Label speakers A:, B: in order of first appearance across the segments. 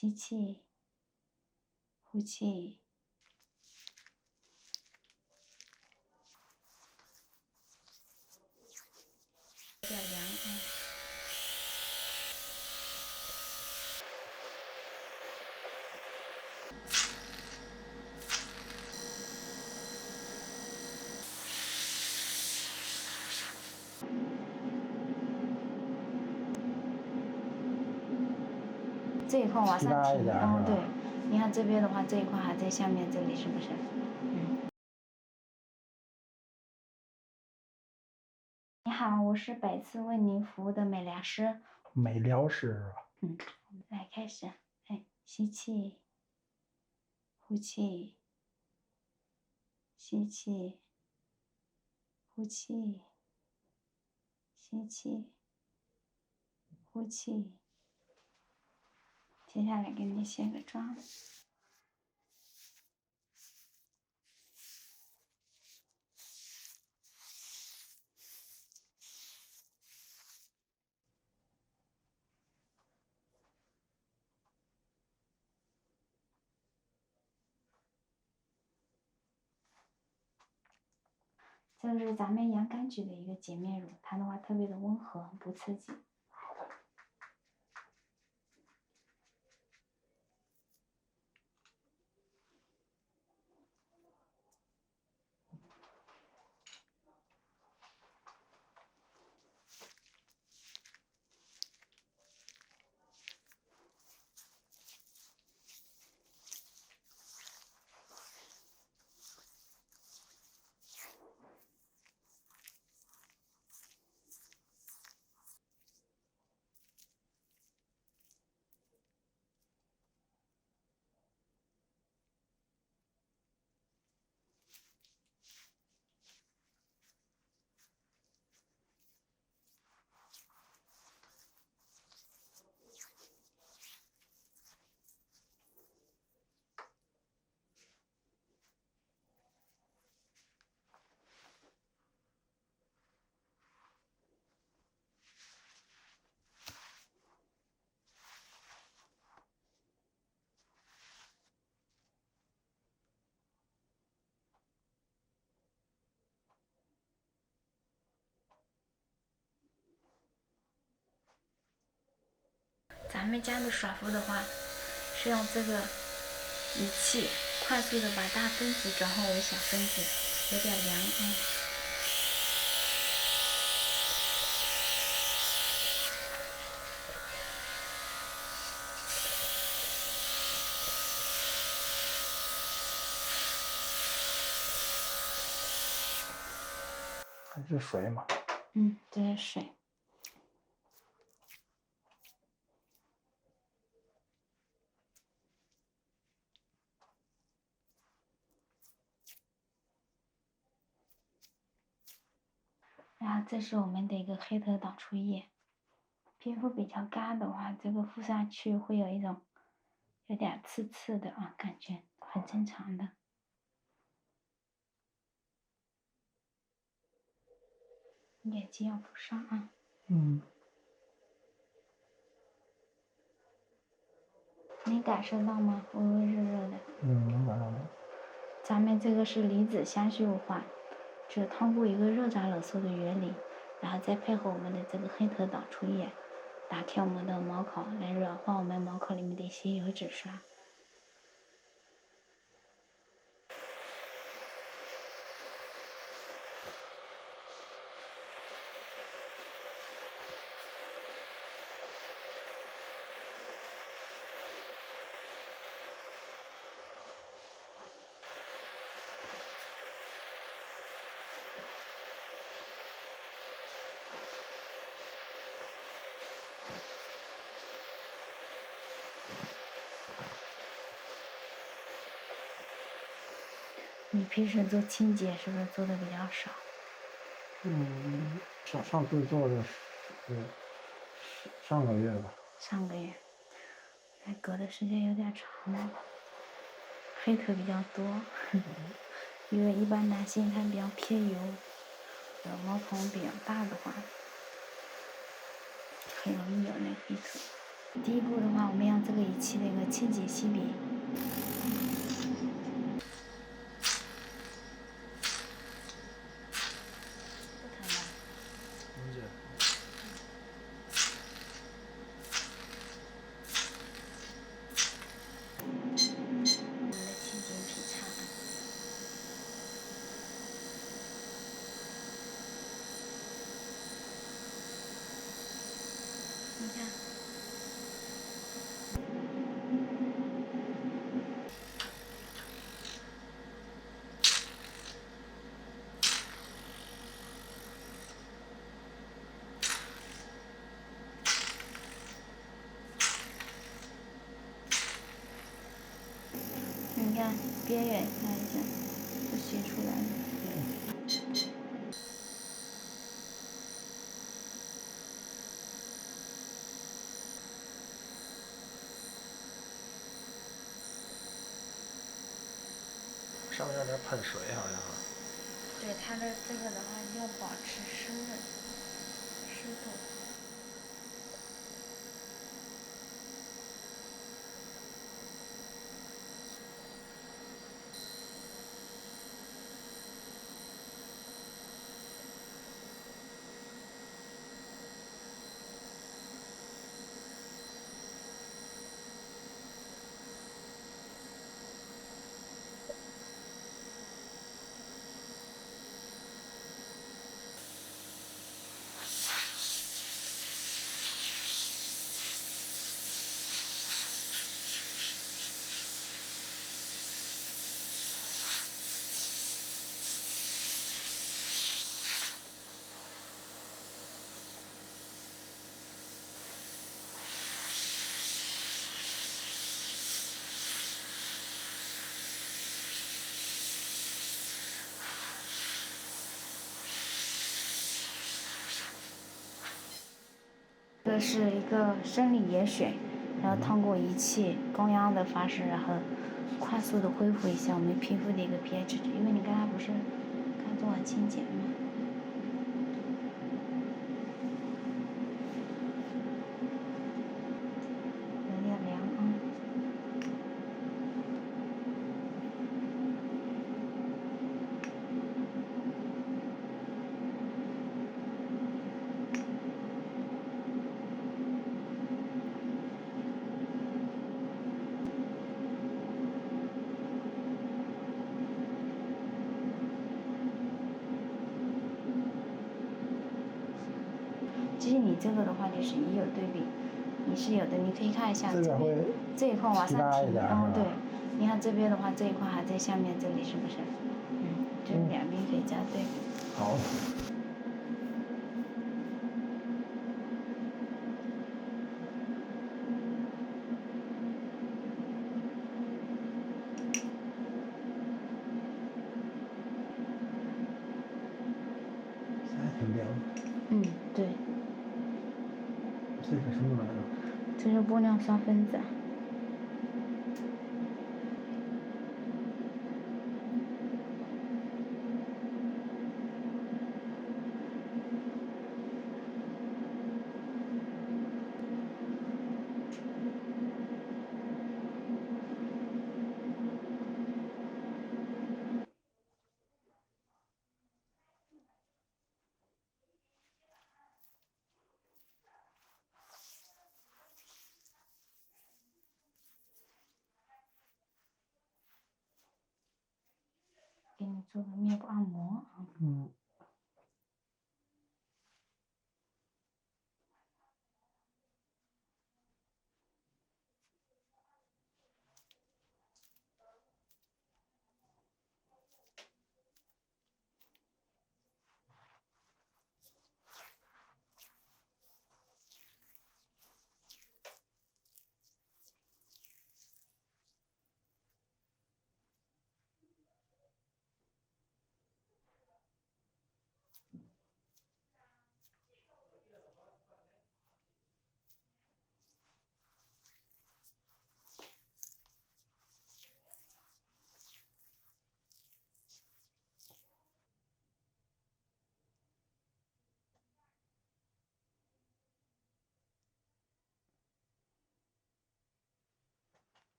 A: 吸气，呼气。有点凉啊。这一块往上提，对，你看这边的话，这一块还在下面这里，是不是？你好，我是百次为您服务的美疗师。
B: 美疗师。
A: 我们来开始，吸气，呼气，吸气，呼气，吸气，呼气。接下来给你卸个妆。这个是咱们洋甘菊的一个洁面乳，它的话特别的温和，不刺激。咱们家的爽肤的话，是用这个仪器快速的把大分子转化为小分子，有点凉
B: 这是水吗？
A: 这是水。然后这是我们的一个黑头导出液，皮肤比较干的话，这个敷上去会有一种有点刺刺的感觉，很正常的。眼睛要补上能感受到吗？微微热热的。
B: 能感受到。
A: 咱们这个是离子相循环，就是通过一个热胀冷缩的原理，然后再配合我们的这个黑头导出液，打开我们的毛孔，来软化我们毛孔里面的一些油脂刷。你平时做清洁是不是做的比较少？
B: 上次做的是上个月吧。
A: 上个月，隔的时间有点长了，黑头比较多，因为一般男性他比较偏油，毛孔比较大的话，很容易有那黑头。第一步的话，我们用这个仪器的一个清洁吸笔。不疼吧？
B: 能解。
A: 我们的清洁劈叉。你看。你看边缘看一下，都吸出来了。
B: 上面有点喷水好像。
A: 对，它的这个的话要保持湿润、湿度。这是一个生理盐水，然后通过仪器高压的方式，然后快速的恢复一下我们皮肤的一个 pH 值，因为你刚才不是刚做完清洁吗？人要凉啊。其实你这个的话就是已有对比，你是有的，你可以看一下
B: 这边会
A: 这一块往上提，
B: 提
A: 对，你看这边的话这一块还在下面这里是不是？就是两边可以加对比。
B: 好。还挺亮。
A: 对。
B: 这是什么来着？
A: 这是玻尿酸分子。给你做个面部按摩啊。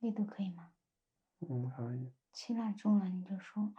A: 力度可以吗？
B: 可以。
A: 轻了重了你就说。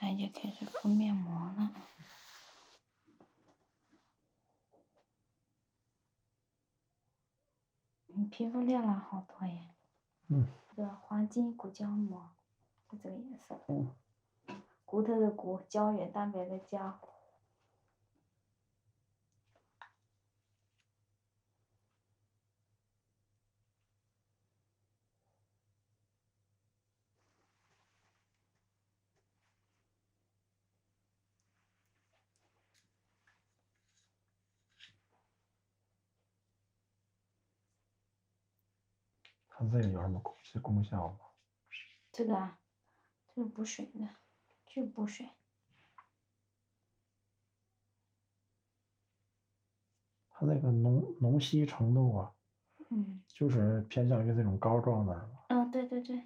A: 他已经开始敷面膜了。你皮肤亮了好多耶。这个黄金骨胶膜，就这个颜色。骨头的骨，胶原蛋白的胶。
B: 它这个有什么功效吗？
A: 这个啊，这个补水的，就补水。
B: 它那个浓稀程度啊，就是偏向于这种膏状的，是吧？
A: 嗯，对对对。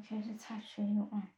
A: 开始擦水乳啊。